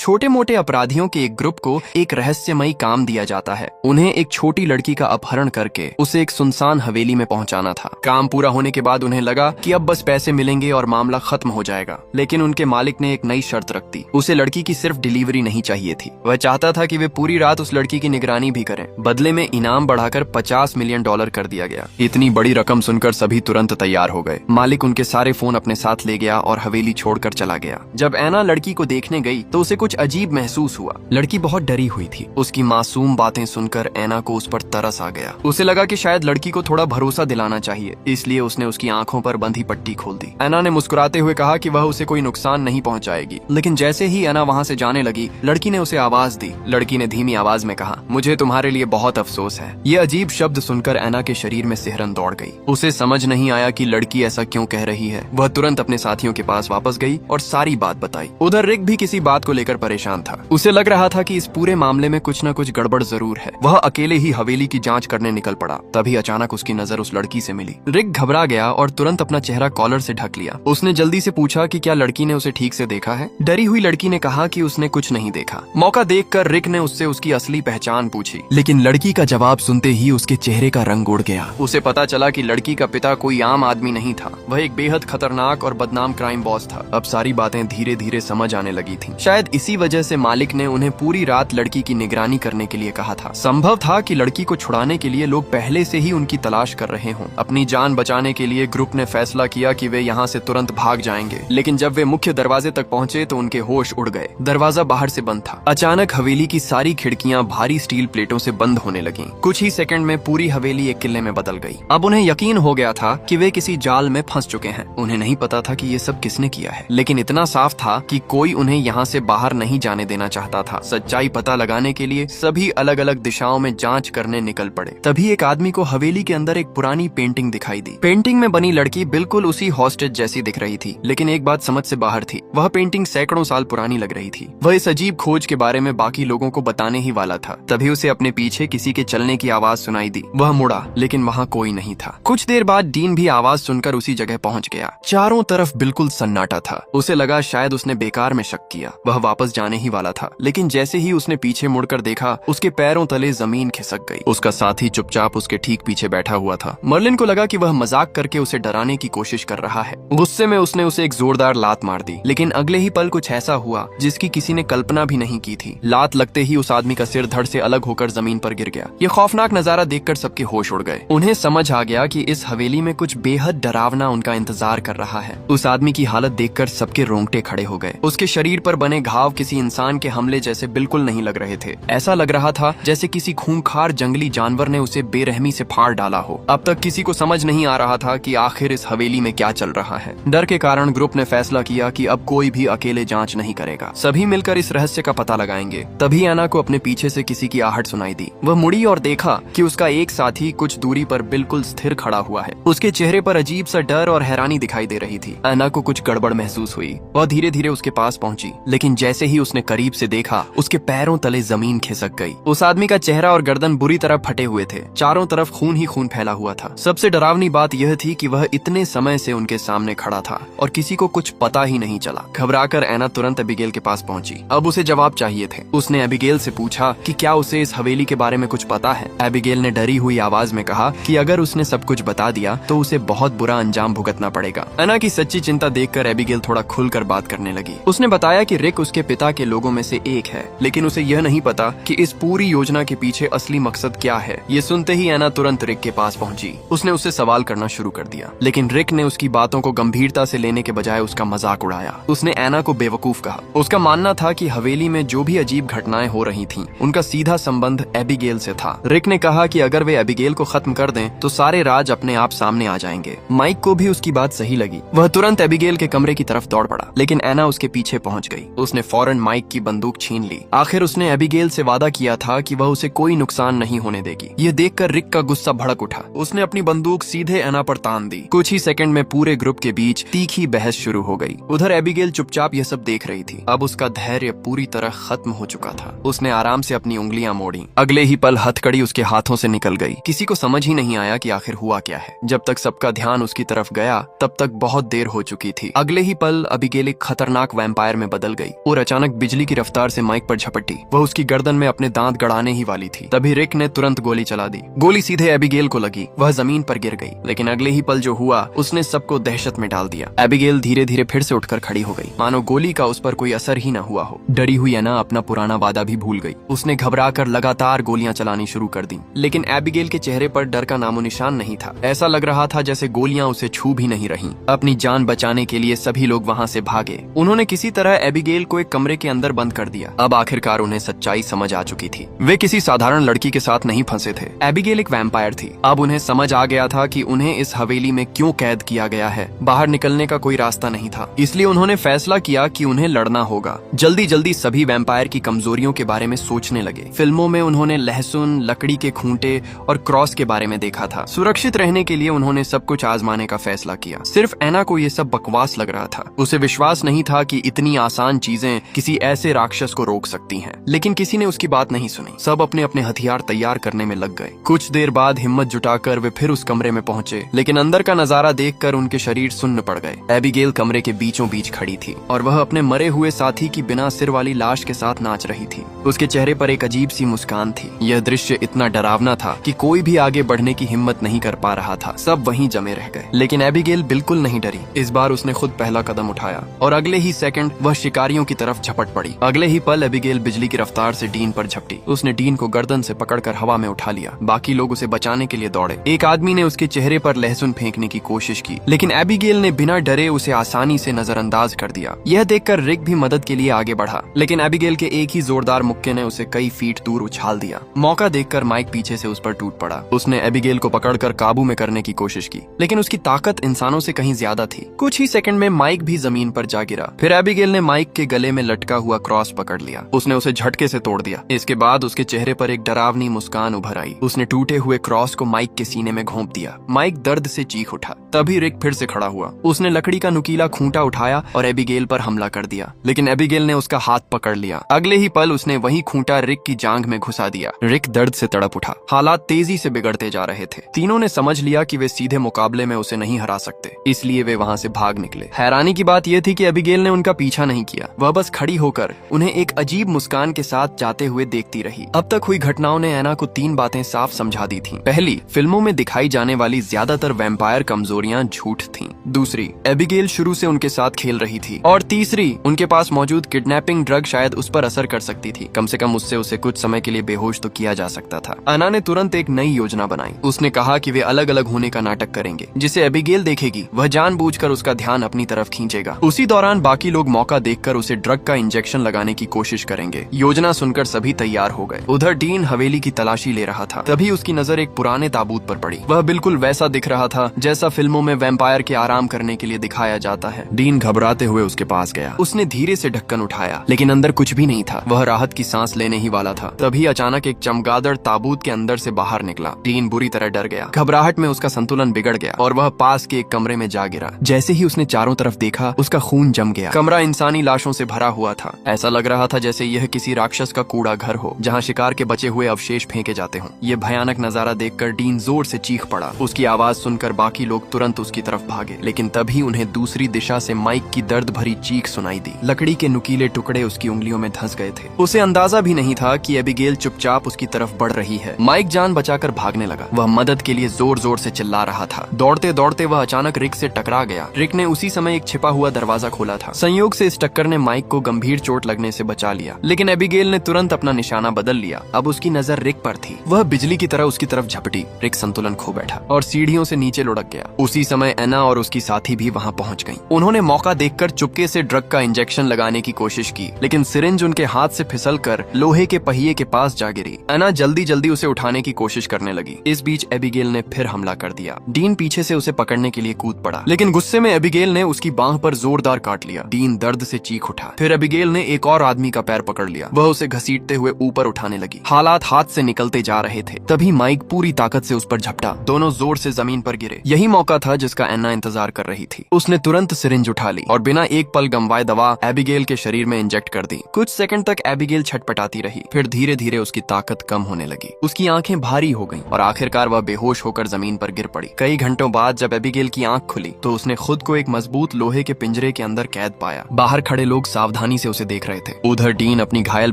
छोटे मोटे अपराधियों के एक ग्रुप को एक रहस्यमयी काम दिया जाता है। उन्हें एक छोटी लड़की का अपहरण करके उसे एक सुनसान हवेली में पहुंचाना था। काम पूरा होने के बाद उन्हें लगा कि अब बस पैसे मिलेंगे और मामला खत्म हो जाएगा, लेकिन उनके मालिक ने एक नई शर्त रख दी। उसे लड़की की सिर्फ डिलीवरी नहीं चाहिए थी, वह चाहता था कि वे पूरी रात उस लड़की की निगरानी भी करें। बदले में इनाम बढ़ाकर $50 मिलियन कर दिया गया। इतनी बड़ी रकम सुनकर सभी तुरंत तैयार हो गए। मालिक उनके सारे फोन अपने साथ ले गया और हवेली छोड़कर चला गया। जब ऐना लड़की को देखने गई तो उसे कुछ अजीब महसूस हुआ। लड़की बहुत डरी हुई थी। उसकी मासूम बातें सुनकर ऐना को उस पर तरस आ गया। उसे लगा कि शायद लड़की को थोड़ा भरोसा दिलाना चाहिए, इसलिए उसने उसकी आंखों पर बंधी पट्टी खोल दी। ऐना ने मुस्कुराते हुए कहा कि वह उसे कोई नुकसान नहीं पहुंचाएगी, लेकिन जैसे ही ऐना वहां से जाने लगी, लड़की ने उसे आवाज दी। लड़की ने धीमी आवाज में कहा, मुझे तुम्हारे लिए बहुत अफसोस है। ये अजीब शब्द सुनकर ऐना के शरीर में सिहरन दौड़ गई। उसे समझ नहीं आया कि लड़की ऐसा क्यों कह रही है। वह तुरंत अपने साथियों के पास वापस गई और सारी बात बताई। उधर रिक भी किसी बात को लेकर परेशान था। उसे लग रहा था कि इस पूरे मामले में कुछ न कुछ गड़बड़ जरूर है। वह अकेले ही हवेली की जांच करने निकल पड़ा। तभी अचानक उसकी नजर उस लड़की से मिली। रिक घबरा गया और तुरंत अपना चेहरा कॉलर से ढक लिया। उसने जल्दी से पूछा कि क्या लड़की ने उसे ठीक से देखा है। डरी हुई लड़की ने कहा कि उसने कुछ नहीं देखा। मौका देखकर रिक ने उससे उसकी असली पहचान पूछी, लेकिन लड़की का जवाब सुनते ही उसके चेहरे का रंग उड़ गया। उसे पता चला कि लड़की का पिता कोई आम आदमी नहीं था, वह एक बेहद खतरनाक और बदनाम क्राइम बॉस था। अब सारी बातें धीरे धीरे समझ आने लगी थीं। शायद इसी वजह से मालिक ने उन्हें पूरी रात लड़की की निगरानी करने के लिए कहा था। संभव था कि लड़की को छुड़ाने के लिए लोग पहले से ही उनकी तलाश कर रहे हों। अपनी जान बचाने के लिए ग्रुप ने फैसला किया कि वे यहाँ से तुरंत भाग जाएंगे, लेकिन जब वे मुख्य दरवाजे तक पहुंचे तो उनके होश उड़ गए। दरवाजा बाहर से बंद था। अचानक हवेली की सारी खिड़कियां भारी स्टील प्लेटों से बंद होने लगीं। कुछ ही सेकंड में पूरी हवेली एक किले में बदल गई। अब उन्हें यकीन हो गया था कि वे किसी जाल में फंस चुके हैं। उन्हें नहीं पता था कि ये सब किसने किया है, लेकिन इतना साफ था कि कोई उन्हें यहाँ से बाहर नहीं जाने देना चाहता था। सच्चाई पता लगाने के लिए सभी अलग अलग दिशाओं में जांच करने निकल पड़े। तभी एक आदमी को हवेली के अंदर एक पुरानी पेंटिंग दिखाई दी। पेंटिंग में बनी लड़की बिल्कुल उसी हॉस्टेज जैसी दिख रही थी, लेकिन एक बात समझ से बाहर थी। वह पेंटिंग सैकड़ों साल पुरानी लग रही थी। वह इस अजीब खोज के बारे में बाकी लोगों को बताने ही वाला था। तभी उसे अपने पीछे किसी के चलने की आवाज सुनाई दी। वह मुड़ा, लेकिन वहाँ कोई नहीं था। कुछ देर बाद डीन भी आवाज सुनकर उसी जगह पहुंच गया। चारों तरफ बिल्कुल सन्नाटा था। उसे लगा शायद उसने बेकार में शक किया। वह वापस जाने ही वाला था, लेकिन जैसे ही उसने पीछे मुड़कर देखा, उसके पैरों तले जमीन खिसक गई। उसका साथी चुपचाप उसके ठीक पीछे बैठा हुआ था। मर्लिन को लगा कि वह मजाक करके उसे डराने की कोशिश कर रहा है। गुस्से में उसने उसे एक जोरदार लात मार दी, लेकिन अगले ही पल कुछ ऐसा हुआ जिसकी किसी ने कल्पना भी नहीं की थी। लात लगते ही उस आदमी का सिर धड़ से अलग होकर जमीन पर गिर गया। ये खौफनाक नजारा देखकर सबके होश उड़ गए। उन्हें समझ आ गया कि इस हवेली में कुछ बेहद डरावना उनका इंतजार कर रहा है। उस आदमी की हालत देखकर सबके रोंगटे खड़े हो गए। उसके शरीर पर बने घाव किसी इंसान के हमले जैसे बिल्कुल नहीं लग रहे थे। ऐसा लग रहा था जैसे किसी खूंखार जंगली जानवर ने उसे बेरहमी से फाड़ डाला हो। अब तक किसी को समझ नहीं आ रहा था कि आखिर इस हवेली में क्या चल रहा है। डर के कारण ग्रुप ने फैसला किया कि अब कोई भी अकेले जांच नहीं करेगा। सभी मिलकर इस रहस्य का पता लगाएंगे। तभी ऐना को अपने पीछे से किसी की आहट सुनाई दी। वह मुड़ी और देखा कि उसका एक साथी कुछ दूरी पर बिल्कुल स्थिर खड़ा हुआ है। उसके चेहरे पर अजीब सा डर और हैरानी दिखाई दे रही थी। ऐना को कुछ गड़बड़ महसूस हुई। वह धीरे धीरे उसके पास पहुंची, लेकिन जैसे ही उसने करीब से देखा, उसके पैरों तले जमीन खिसक गई। उस आदमी का चेहरा और गर्दन बुरी तरह फटे हुए थे। चारों तरफ खून ही खून फैला हुआ था। सबसे डरावनी बात यह थी कि वह इतने समय से उनके सामने खड़ा था और किसी को कुछ पता ही नहीं चला। घबराकर ऐना तुरंत एबिगेल के पास पहुंची। अब उसे जवाब चाहिए थे। उसने एबिगेल से पूछा कि क्या उसे इस हवेली के बारे में कुछ पता है। एबिगेल ने डरी हुई आवाज में कहा कि अगर उसने सब कुछ बता दिया तो उसे बहुत बुरा अंजाम भुगतना पड़ेगा। ऐना की सच्ची चिंता देखकर एबिगेल थोड़ा खुलकर बात करने लगी। उसने बताया कि रिक उसके पिता के लोगों में से एक है, लेकिन उसे यह नहीं पता कि इस पूरी योजना के पीछे असली मकसद क्या है। ये सुनते ही ऐना तुरंत रिक के पास पहुंची। उसने उससे सवाल करना शुरू कर दिया, लेकिन रिक ने उसकी बातों को गंभीरता से लेने के बजाय उसका मजाक उड़ाया। उसने ऐना को बेवकूफ कहा। उसका मानना था कि हवेली में जो भी अजीब घटनाएं हो रही थीं, उनका सीधा संबंध एबिगेल से था। रिक ने कहा कि अगर वे एबिगेल को खत्म कर दें तो सारे राज अपने आप सामने आ जाएंगे। माइक को भी उसकी बात सही लगी। वह तुरंत एबिगेल के कमरे की तरफ दौड़ पड़ा, लेकिन ऐना उसके पीछे पहुंच गई। उसने फौरन माइक की बंदूक छीन ली। आखिर उसने एबिगेल से वादा किया था कि वह उसे कोई नुकसान नहीं होने देगी। ये देखकर रिक का गुस्सा भड़क उठा। उसने अपनी बंदूक सीधे ऐना पर तान दी। कुछ ही सेकंड में पूरे ग्रुप के बीच तीखी बहस शुरू हो गई। उधर एबिगेल चुपचाप यह सब देख रही थी। अब उसका धैर्य पूरी तरह खत्म हो चुका था। उसने आराम से अपनी उंगलियां मोड़ी। अगले ही पल हथकड़ी उसके हाथों से निकल गई। किसी को समझ ही नहीं आया कि आखिर हुआ क्या है। जब तक सबका ध्यान उसकी तरफ गया, तब तक बहुत देर हो चुकी थी। अगले ही पल एबिगेल एक खतरनाक वैम्पायर में बदल गई और अचानक बिजली की रफ्तार से माइक पर झपटी। वह उसकी गर्दन में अपने दांत गड़ाने ही वाली थी। तभी रिक ने तुरंत गोली चला दी। गोली सीधे एबिगेल को लगी। वह जमीन पर गिर गई, लेकिन अगले ही पल जो हुआ उसने सबको दहशत में डाल दिया। एबिगेल धीरे धीरे फिर से उठकर खड़ी हो गई, मानो गोली का उस पर कोई असर ही न हुआ हो। डरी हुई एना अपना पुराना वादा भी भूल गई। उसने घबराकर लगातार गोलियां चलानी शुरू कर दी, लेकिन एबिगेल के चेहरे पर डर का नामो निशान नहीं था। ऐसा लग रहा था जैसे गोलियां उसे छू भी नहीं रहीं। अपनी जान बचाने के लिए सभी लोग वहां से भागे। उन्होंने किसी तरह एबिगेल को एक कमरे के अंदर बंद कर दिया। अब आखिरकार उन्हें सच्चाई समझ आ चुकी थी। वे किसी साधारण लड़की के साथ नहीं फंसे थे। एबिगेल एक वैम्पायर थी। अब उन्हें समझ आ गया था कि उन्हें इस हवेली में क्यों कैद किया गया है। बाहर निकलने का कोई रास्ता नहीं था, इसलिए उन्होंने फैसला किया कि उन्हें लड़ना होगा। जल्दी जल्दी सभी वैम्पायर की कमजोरियों के बारे में सोचने लगे। फिल्मों में उन्होंने लहसुन, लकड़ी के खूंटे और क्रॉस के बारे में देखा था। सुरक्षित रहने के लिए उन्होंने सब कुछ आजमाने का फैसला किया। सिर्फ एना को ये सब बकवास लग रहा था। उसे विश्वास नहीं था कि इतनी आसान चीजें किसी ऐसे राक्षस को रोक सकती हैं। लेकिन किसी ने उसकी बात नहीं सुनी। सब अपने अपने हथियार तैयार करने में लग गए। कुछ देर बाद हिम्मत जुटाकर वे फिर उस कमरे में पहुंचे, लेकिन अंदर का नजारा देखकर उनके शरीर सुन्न पड़ गए। एबिगेल कमरे के बीचों बीच खड़ी थी और वह अपने मरे हुए साथी की बिना सिर वाली लाश के साथ नाच रही थी। उसके चेहरे पर एक अजीब सी मुस्कान थी। यह दृश्य इतना डरावना था कि कोई भी आगे बढ़ने की हिम्मत नहीं कर पा रहा था। सब वहीं जमे रह गए। लेकिन एबिगेल बिल्कुल नहीं डरी। इस बार उसने खुद पहला कदम उठाया और अगले ही सेकंड वह शिकारियों की तरफ झपट पड़ी। अगले ही पल एबिगेल बिजली की रफ्तार से डीन पर झपटी। उसने डीन को गर्दन से पकड़कर हवा में उठा लिया। बाकी लोग उसे बचाने के लिए दौड़े। एक आदमी ने उसके चेहरे पर लहसुन फेंकने की कोशिश की, लेकिन एबिगेल ने बिना डरे उसे आसानी से नजरअंदाज कर दिया। यह देखकर रिक भी मदद के लिए आगे बढ़ा, लेकिन एबिगेल के एक ही जोरदार मुक्के ने उसे कई फीट दूर उछाल दिया। मौका देखकर माइक पीछे से उस पर टूट पड़ा। उसने एबिगेल को पकड़कर काबू में करने की कोशिश की, लेकिन उसकी ताकत इंसानों से कहीं ज्यादा थी। कुछ ही सेकंड में माइक भी जमीन पर जा गिरा। फिर एबिगेल ने माइक के गले में लटका हुआ क्रॉस पकड़ लिया। उसने उसे झटके से तोड़ दिया। इसके बाद उसके चेहरे पर एक डरावनी मुस्कान उभर आई। उसने टूटे हुए क्रॉस को माइक के सीने में घोंप दिया। माइक दर्द से चीख उठा। तभी रिक फिर से खड़ा हुआ। उसने लकड़ी का नुकीला खूंटा उठाया और एबिगेल पर हमला कर दिया, लेकिन एबिगेल ने उसका हाथ पकड़ लिया। अगले ही पल उसने वही खूंटा रिक की जांघ में घुसा दिया। रिक दर्द से तड़प उठा। हालात तेजी से बिगड़ते जा रहे थे। तीनों ने समझ लिया कि वे सीधे मुकाबले में उसे नहीं हरा सकते, इसलिए वे वहां से भाग निकले। हैरानी की बात यह थी कि एबिगेल ने उनका पीछा नहीं किया। वह बस खड़ी होकर उन्हें एक अजीब मुस्कान के साथ जाते हुए देखती रही। अब तक हुई घटनाओं ने एना को 3 बातें साफ समझा दी थीं। पहली, फिल्मों में दिखाई जाने वाली ज्यादातर वैम्पायर कमजोरियां झूठ थीं। दूसरी, एबिगेल शुरू से उनके साथ खेल रही थी। और तीसरी, उनके पास मौजूद किडनैपिंग ड्रग शायद उस पर असर कर सकती थी। कम से कम उससे उसे कुछ समय के लिए बेहोश तो किया जा सकता था। एना ने तुरंत एक नई योजना बनाई। उसने कहा कि वे अलग अलग होने का नाटक करेंगे, जिसे एबिगेल देखेगी वह जानबूझकर उसका ध्यान अपनी तरफ खींचेगा। उसी दौरान बाकी लोग मौका देखकर उसे ड्रग का इंजेक्शन लगाने की कोशिश करेंगे। योजना सुनकर सभी तैयार हो गए। उधर डीन हवेली की तलाशी ले रहा था। तभी उसकी नजर एक पुराने ताबूत पर पड़ी। वह बिल्कुल वैसा दिख रहा था जैसा फिल्मों में वैम्पायर के आराम करने के लिए दिखाया जाता है। डीन घबराते हुए उसके पास गया। उसने धीरे से ढक्कन उठाया, लेकिन अंदर कुछ भी नहीं था। वह राहत की सांस लेने ही वाला था। तभी अचानक एक चमगादड़ ताबूत के अंदर से बाहर निकला। डीन बुरी तरह डर गया। घबराहट में उसका संतुलन बिगड़ गया और वह पास के एक कमरे में जा गिरा। जैसे ही उसने चारों तरफ देखा, उसका खून जम गया। कमरा इंसानी लाशों से भरा हुआ था। ऐसा लग रहा था जैसे यह किसी राक्षस का कूड़ा घर हो, जहाँ शिकार के बचे हुए अवशेष फेंके जाते हों। यह भयानक नजारा देखकर डीन जोर से चीख पड़ा। उसकी आवाज सुनकर बाकी लोग तुरंत उसकी तरफ भागे, लेकिन तभी उन्हें दूसरी दिशा से माइक की दर्द भरी चीख सुनाई दी। लकड़ी के नुकीले टुकड़े उसकी उंगलियों में धंस गए थे। उसे अंदाजा भी नहीं था कि एबिगेल चुपचाप उसकी तरफ बढ़ रही है। माइक जान बचाकर भागने लगा। वह मदद के लिए जोर जोर से चिल्ला रहा था। दौड़ते दौड़ते वह अचानक रिक से टकरा गया। रिक ने उसी समय एक छिपा हुआ दरवाजा खोला था। संयोग से इस टक्कर ने माइक को गंभीर चोट लगने से बचा लिया, लेकिन एबिगेल ने तुरंत अपना निशाना बदल लिया। अब उसकी नजर रिक पर थी। वह बिजली की तरह उसकी तरफ झपटी। रिक संतुलन खो बैठा और सीढ़ियों से नीचे लुढ़क गया। उसी समय एना और उसकी साथी भी वहां पहुंच गईं। उन्होंने मौका देखकर चुपके से ड्रग का इंजेक्शन लगाने की कोशिश की, लेकिन सिरिंज उनके हाथ से फिसलकर लोहे के पहिए के पास जा गिरी। एना जल्दी जल्दी उसे उठाने की कोशिश करने लगी। इस बीच एबिगेल ने फिर हमला कर दिया। डीन पीछे से उसे पकड़ने के लिए कूद पड़ा, लेकिन गुस्से में एबिगेल ने उसकी बांह पर जोरदार काट लिया। डीन दर्द से चीख उठा। फिर एबिगेल ने एक और आदमी का पैर पकड़ लिया। वह उसे घसीटते हुए ऊपर उठाने लगी। हालात हाथ से निकलते जा रहे थे। तभी माइक पूरी ताकत से उस पर झपटा। दोनों जोर से जमीन पर गिरे। यही मौका था जिसका एना इंतजार कर रही थी। उसने तुरंत सिरिंज उठा ली और बिना एक पल गंवाए दवा एबिगेल के शरीर में इंजेक्ट कर दी। कुछ सेकंड तक एबिगेल छटपटाती रही। फिर धीरे धीरे उसकी ताकत कम होने लगी। उसकी आंखें भारी हो गईं और आखिरकार वह बेहोश होकर जमीन पर गिर पड़ी। कई घंटों बाद जब एबिगेल की आंख खुली तो उसने खुद को एक मजबूत लोहे के पिंजरे के अंदर कैद पाया। बाहर खड़े लोग सावधान सावधानी से उसे देख रहे थे। उधर डीन अपनी घायल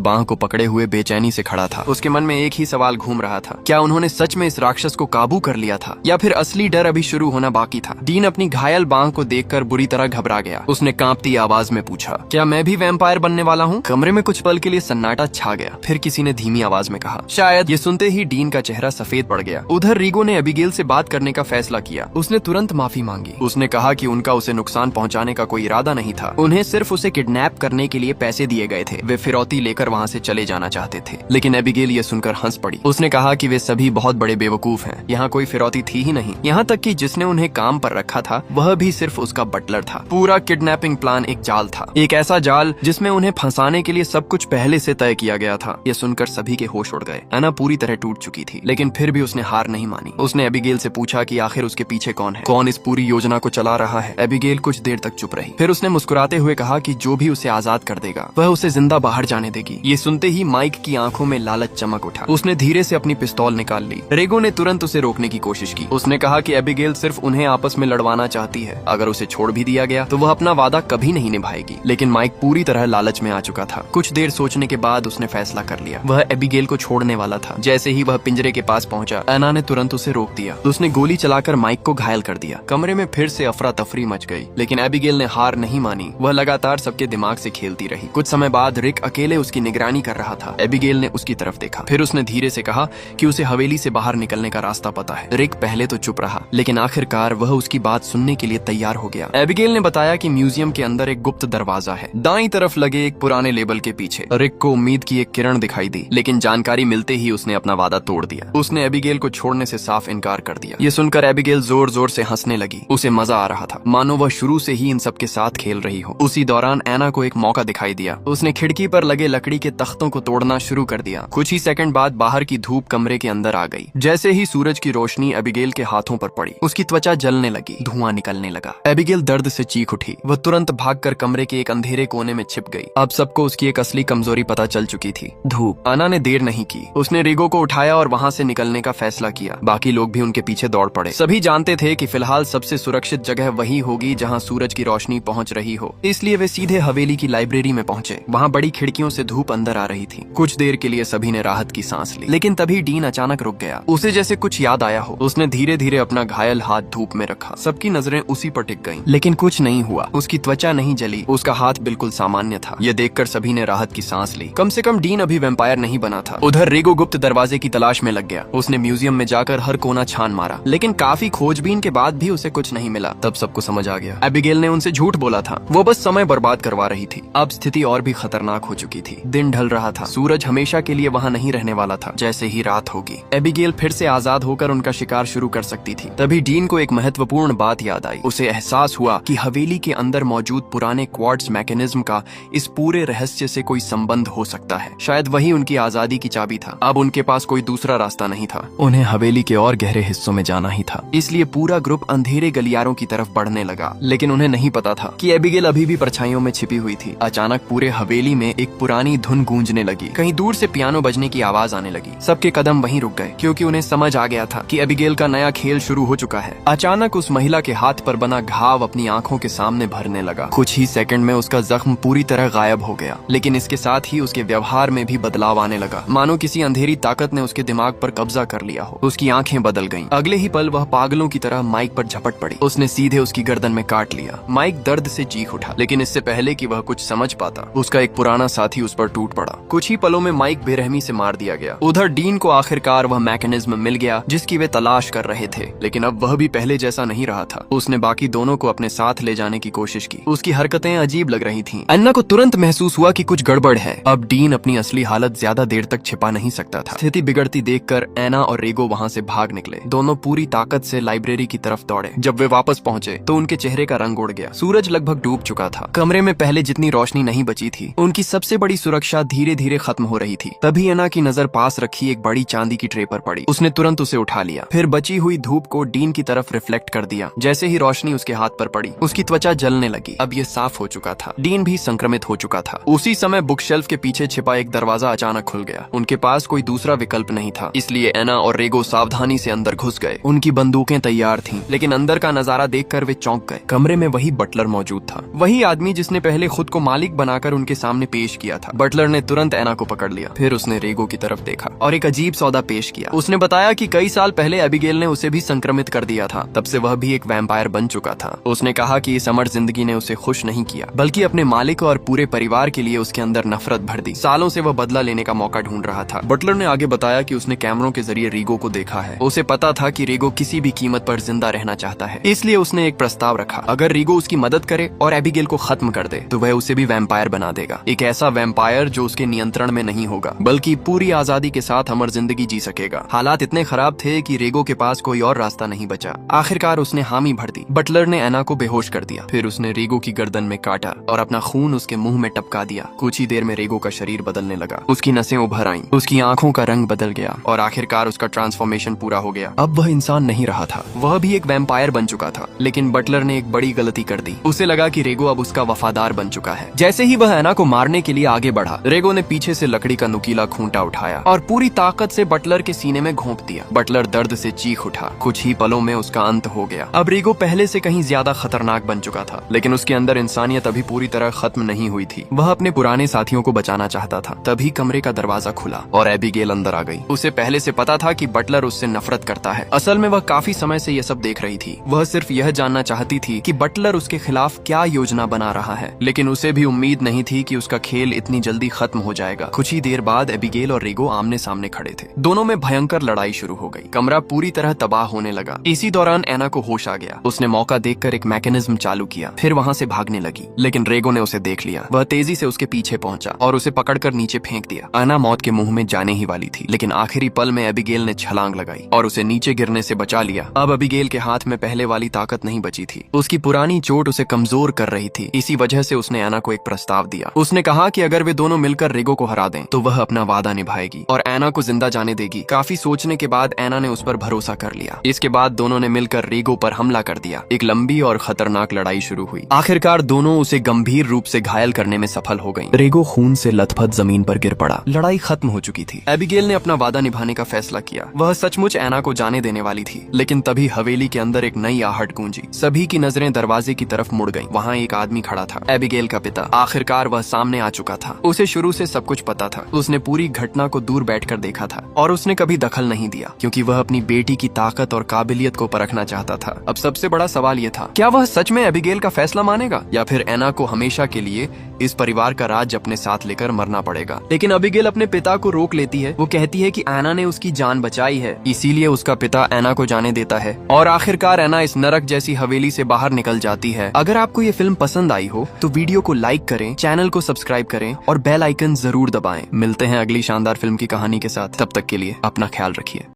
बांह को पकड़े हुए बेचैनी से खड़ा था। उसके मन में एक ही सवाल घूम रहा था, क्या उन्होंने सच में इस राक्षस को काबू कर लिया था या फिर असली डर अभी शुरू होना बाकी था। डीन अपनी घायल बांह को देखकर बुरी तरह घबरा गया। उसने कांपती आवाज में पूछा, क्या मैं भी वैम्पायर बनने वाला हूँ? कमरे में कुछ पल के लिए सन्नाटा छा गया। फिर किसी ने धीमी आवाज में कहा, शायद। ये सुनते ही डीन का चेहरा सफेद पड़ गया। उधर रीगो ने एबिगेल से बात करने का फैसला किया। उसने तुरंत माफी मांगी। उसने कहा कि उनका उसे नुकसान पहुंचाने का कोई इरादा नहीं था। उन्हें सिर्फ उसे किडनैप करने के लिए पैसे दिए गए थे। वे फिरौती लेकर वहाँ से चले जाना चाहते थे। लेकिन एबिगेल ये सुनकर हंस पड़ी। उसने कहा कि वे सभी बहुत बड़े बेवकूफ हैं। यहाँ कोई फिरौती थी ही नहीं। यहाँ तक कि जिसने उन्हें काम पर रखा था वह भी सिर्फ उसका बटलर था। पूरा किडनैपिंग प्लान एक जाल था, एक ऐसा जाल जिसमें उन्हें फंसाने के लिए सब कुछ पहले से तय किया गया था। ये सुनकर सभी के होश उड़ गए। एना पूरी तरह टूट चुकी थी, लेकिन फिर भी उसने हार नहीं मानी। उसने एबिगेल से पूछा कि आखिर उसके पीछे कौन है, कौन इस पूरी योजना को चला रहा है। एबिगेल कुछ देर तक चुप रही। फिर उसने मुस्कुराते हुए कहा कि जो भी उसे आजाद कर देगा वह उसे जिंदा बाहर जाने देगी। ये सुनते ही माइक की आंखों में लालच चमक उठा। उसने धीरे से अपनी पिस्तौल निकाल ली। रेगो ने तुरंत उसे रोकने की कोशिश की। उसने कहा कि एबिगेल सिर्फ उन्हें आपस में लड़वाना चाहती है। अगर उसे छोड़ भी दिया गया तो वह अपना वादा कभी नहीं निभाएगी। लेकिन माइक पूरी तरह लालच में आ चुका था। कुछ देर सोचने के बाद उसने फैसला कर लिया। वह एबिगेल को छोड़ने वाला था। जैसे ही वह पिंजरे के पास पहुंचा, एना ने तुरंत उसे रोक दिया। उसने गोली चलाकर माइक को घायल कर दिया। कमरे में फिर से अफरा तफरी मच गई। लेकिन एबिगेल ने हार नहीं मानी। वह लगातार सबके दिमाग से खेलती रही। कुछ समय बाद रिक अकेले उसकी निगरानी कर रहा था। एबिगेल ने उसकी तरफ देखा। फिर उसने धीरे से कहा कि उसे हवेली से बाहर निकलने का रास्ता पता है। रिक पहले तो चुप रहा, लेकिन आखिरकार वह उसकी बात सुनने के लिए तैयार हो गया। एबिगेल ने बताया कि म्यूजियम के अंदर एक गुप्त दरवाजा है, दाईं तरफ लगे एक पुराने लेबल के पीछे। रिक को उम्मीद की एक किरण दिखाई दी, लेकिन जानकारी मिलते ही उसने अपना वादा तोड़ दिया। उसने एबिगेल को छोड़ने से साफ इनकार कर दिया। ये सुनकर एबिगेल जोर जोर से हंसने लगी। उसे मजा आ रहा था, मानो वह शुरू से ही इन सब के साथ खेल रही हो। उसी दौरान एना को एक मौका दिखाई दिया। उसने खिड़की पर लगे लकड़ी के तख्तों को तोड़ना शुरू कर दिया। कुछ ही सेकंड बाद बाहर की धूप कमरे के अंदर आ गई। जैसे ही सूरज की रोशनी एबिगेल के हाथों पर पड़ी, उसकी त्वचा जलने लगी, धुआं निकलने लगा। एबिगेल दर्द से चीख उठी। वह तुरंत भागकर कमरे के एक अंधेरे कोने में छिप गई। अब सबको उसकी एक असली कमजोरी पता चल चुकी थी, धूप। आना ने देर नहीं की। उसने रीगो को उठाया और वहाँ से निकलने का फैसला किया। बाकी लोग भी उनके पीछे दौड़ पड़े। सभी जानते थे कि फिलहाल सबसे सुरक्षित जगह वही होगी जहाँ सूरज की रोशनी पहुँच रही हो। इसलिए वे सीधे हवेली की लाइब्रेरी में पहुंचे। वहाँ बड़ी खिड़कियों से धूप अंदर आ रही थी। कुछ देर के लिए सभी ने राहत की सांस ली, लेकिन तभी डीन अचानक रुक गया। उसे जैसे कुछ याद आया हो। उसने धीरे धीरे अपना घायल हाथ धूप में रखा। सबकी नजरें उसी पर टिक गईं, लेकिन कुछ नहीं हुआ। उसकी त्वचा नहीं जली, उसका हाथ बिल्कुल सामान्य था। यह देखकर सभी ने राहत की सांस ली। कम से कम डीन अभी वैम्पायर नहीं बना था। उधर रीगो गुप्त दरवाजे की तलाश में लग गया। उसने म्यूजियम में जाकर हर कोना छान मारा, लेकिन काफी खोजबीन के बाद भी उसे कुछ नहीं मिला। तब सबको समझ आ गया, एबिगेल ने उनसे झूठ बोला था। वो बस समय बर्बाद करवा रही थी। अब स्थिति और भी खतरनाक हो चुकी थी। दिन ढल रहा था। सूरज हमेशा के लिए वहाँ नहीं रहने वाला था। जैसे ही रात होगी, एबिगेल फिर से आजाद होकर उनका शिकार शुरू कर सकती थी। तभी डीन को एक महत्वपूर्ण बात याद आई। उसे एहसास हुआ कि हवेली के अंदर मौजूद पुराने क्वार्ट्ज मैकेनिज्म का इस पूरे रहस्य से कोई संबंध हो सकता है। शायद वही उनकी आजादी की चाबी था। अब उनके पास कोई दूसरा रास्ता नहीं था। उन्हें हवेली के और गहरे हिस्सों में जाना ही था। इसलिए पूरा ग्रुप अंधेरे गलियारों की तरफ बढ़ने लगा। लेकिन उन्हें नहीं पता था कि एबिगेल अभी भी परछाइयों में छिपी हुई थी। अचानक पूरे हवेली में एक पुरानी धुन गूंजने लगी। कहीं दूर से पियानो बजने की आवाज आने लगी। सबके कदम वहीं रुक गए, क्योंकि उन्हें समझ आ गया था कि एबिगेल का नया खेल शुरू हो चुका है। अचानक उस महिला के हाथ पर बना घाव अपनी आंखों के सामने भरने लगा। कुछ ही सेकंड में उसका जख्म पूरी तरह गायब हो गया, लेकिन इसके साथ ही उसके व्यवहार में भी बदलाव आने लगा, मानो किसी अंधेरी ताकत ने उसके दिमाग पर कब्जा कर लिया हो। उसकी आंखें बदल गईं। अगले ही पल वह पागलों की तरह माइक पर झपट पड़ी। उसने सीधे उसकी गर्दन में काट लिया। माइक दर्द से चीख उठा, लेकिन इससे पहले कि वह कुछ समझ पाता, उसका एक पुराना साथी उस पर टूट पड़ा। कुछ ही पलों में माइक बेरहमी से मार दिया गया। उधर डीन को आखिरकार वह मैकेनिज्म मिल गया जिसकी वे तलाश कर रहे थे, लेकिन अब वह भी पहले जैसा नहीं रहा था। उसने बाकी दोनों को अपने साथ ले जाने की कोशिश की। उसकी हरकतें अजीब लग रही थीं। अन्ना को तुरंत महसूस हुआ कि कुछ गड़बड़ है। अब डीन अपनी असली हालत ज्यादा देर तक छिपा नहीं सकता था। स्थिति बिगड़ती देखकर एना और रेगो वहाँ से भाग निकले। दोनों पूरी ताकत से लाइब्रेरी की तरफ दौड़े। जब वे वापस पहुंचे तो उनके चेहरे का रंग उड़ गया। सूरज लगभग डूब चुका था। कमरे में पहले जितनी रोशनी नहीं बची थी। उनकी सबसे बड़ी सुरक्षा धीरे धीरे खत्म हो रही थी। तभी एना की नजर पास रखी एक बड़ी चांदी की ट्रे पर पड़ी। उसने तुरंत उसे उठा लिया, फिर बची हुई धूप को डीन की तरफ रिफ्लेक्ट कर दिया। जैसे ही रोशनी उसके हाथ पर पड़ी, उसकी त्वचा जलने लगी। अब ये साफ हो चुका था, डीन भी संक्रमित हो चुका था। उसी समय बुकशेल्फ के पीछे छिपा एक दरवाजा अचानक खुल गया। उनके पास कोई दूसरा विकल्प नहीं था, इसलिए एना और रेगो सावधानी से अंदर घुस गए। उनकी बंदूकें तैयार थीं, लेकिन अंदर का नजारा देखकर वे चौंक गए। कमरे में वही बटलर मौजूद था, वही आदमी जिसने पहले खुद को को मालिक बनाकर उनके सामने पेश किया था। बटलर ने तुरंत एना को पकड़ लिया, फिर उसने रेगो की तरफ देखा और एक अजीब सौदा पेश किया। उसने बताया कि कई साल पहले एबिगेल ने उसे भी संक्रमित कर दिया था, तब से वह भी एक वैम्पायर बन चुका था। उसने कहा कि इस अमर जिंदगी ने उसे खुश नहीं किया, बल्कि अपने मालिक और पूरे परिवार के लिए उसके अंदर नफरत भर दी। सालों से वह बदला लेने का मौका ढूंढ रहा था। बटलर ने आगे बताया कि उसने कैमरों के जरिए रेगो को देखा है। उसे पता था कि रेगो किसी भी कीमत पर जिंदा रहना चाहता है, इसलिए उसने एक प्रस्ताव रखा। अगर रेगो उसकी मदद करे और एबिगेल को खत्म कर दे तो वह उसे भी वैम्पायर बना देगा। एक ऐसा वैम्पायर जो उसके नियंत्रण में नहीं होगा, बल्कि पूरी आजादी के साथ अमर जिंदगी जी सकेगा। हालात इतने खराब थे कि रेगो के पास कोई और रास्ता नहीं बचा। आखिरकार उसने हामी भर दी। बटलर ने एना को बेहोश कर दिया, फिर उसने रेगो की गर्दन में काटा और अपना खून उसके मुंह में टपका दिया। कुछ ही देर में रेगो का शरीर बदलने लगा, उसकी नसें उभर आईं, उसकी आंखों का रंग बदल गया और आखिरकार उसका ट्रांसफॉर्मेशन पूरा हो गया। अब वह इंसान नहीं रहा था, वह भी एक वैम्पायर बन चुका था। लेकिन बटलर ने एक बड़ी गलती कर दी। उसे लगा कि रेगो अब उसका वफादार बन चुका है। जैसे ही वह एना को मारने के लिए आगे बढ़ा, रेगो ने पीछे से लकड़ी का नुकीला खूंटा उठाया और पूरी ताकत से बटलर के सीने में घोंप दिया। बटलर दर्द से चीख उठा। कुछ ही पलों में उसका अंत हो गया। अब रेगो पहले से कहीं ज्यादा खतरनाक बन चुका था, लेकिन उसके अंदर इंसानियत अभी पूरी तरह खत्म नहीं हुई थी। वह अपने पुराने साथियों को बचाना चाहता था। तभी कमरे का दरवाजा खुला और एबिगेल अंदर आ गई। उसे पहले से पता था कि बटलर उससे नफरत करता है। असल में वह काफी समय से यह सब देख रही थी। वह सिर्फ यह जानना चाहती थी कि बटलर उसके खिलाफ क्या योजना बना रहा है, लेकिन उसे भी उम्मीद नहीं थी कि उसका खेल इतनी जल्दी खत्म हो जाएगा। कुछ ही देर बाद एबिगेल और रेगो आमने सामने खड़े थे। दोनों में भयंकर लड़ाई शुरू हो गई। कमरा पूरी तरह तबाह होने लगा। इसी दौरान एना को होश आ गया। उसने मौका देखकर एक मैकेनिज्म चालू किया, फिर वहां से भागने लगी, लेकिन रेगो ने उसे देख लिया। वह तेजी से उसके पीछे पहुंचा और उसे पकड़कर नीचे फेंक दिया। एना मौत के मुंह में जाने ही वाली थी, लेकिन आखिरी पल में एबिगेल ने छलांग लगाई और उसे नीचे गिरने से बचा लिया। अब एबिगेल के हाथ में पहले वाली ताकत नहीं बची थी। उसकी पुरानी चोट उसे कमजोर कर रही थी। इसी वजह से उसने एना को एक प्रस्ताव दिया। उसने कहा कि अगर वे दोनों मिलकर रेगो को हरा दें तो वह अपना वादा निभाएगी और एना को जिंदा जाने देगी। काफी सोचने के बाद एना ने उस पर भरोसा कर लिया। इसके बाद दोनों ने मिलकर रेगो पर हमला कर दिया। एक लंबी और खतरनाक लड़ाई शुरू हुई। आखिरकार दोनों उसे गंभीर रूप से घायल करने में सफल हो गईं। रेगो खून से लथपथ जमीन पर गिर पड़ा। लड़ाई खत्म हो चुकी थी। एबिगेल ने अपना वादा निभाने का फैसला किया। वह सचमुच एना को जाने देने वाली थी, लेकिन तभी हवेली के अंदर एक नई आहट गूंजी। सभी की नजरें दरवाजे की तरफ मुड़ गईं। वहाँ एक आदमी खड़ा था, एबिगेल का पिता। आखिरकार वह सामने आ चुका था। उसे शुरू से सब कुछ पता था। उसने पूरी घटना को दूर बैठकर देखा था और उसने कभी दखल नहीं दिया, क्योंकि वह अपनी बेटी की ताकत और काबिलियत को परखना चाहता था। अब सबसे बड़ा सवाल यह था, क्या वह सच में एबिगेल का फैसला मानेगा या फिर एना को हमेशा के लिए इस परिवार का राज अपने साथ लेकर मरना पड़ेगा। लेकिन एबिगेल अपने पिता को रोक लेती है। वो कहती है कि एना ने उसकी जान बचाई है, इसीलिए उसका पिता एना को जाने देता है और आखिरकार एना इस नरक जैसी हवेली से बाहर निकल जाती है। अगर आपको ये फिल्म पसंद आई हो तो वीडियो को लाइक करें, चैनल को सब्सक्राइब करें और बेल आइकन जरूर दबाएं। मिलते हैं अगली शानदार फिल्म की कहानी के साथ। तब तक के लिए अपना ख्याल रखिए।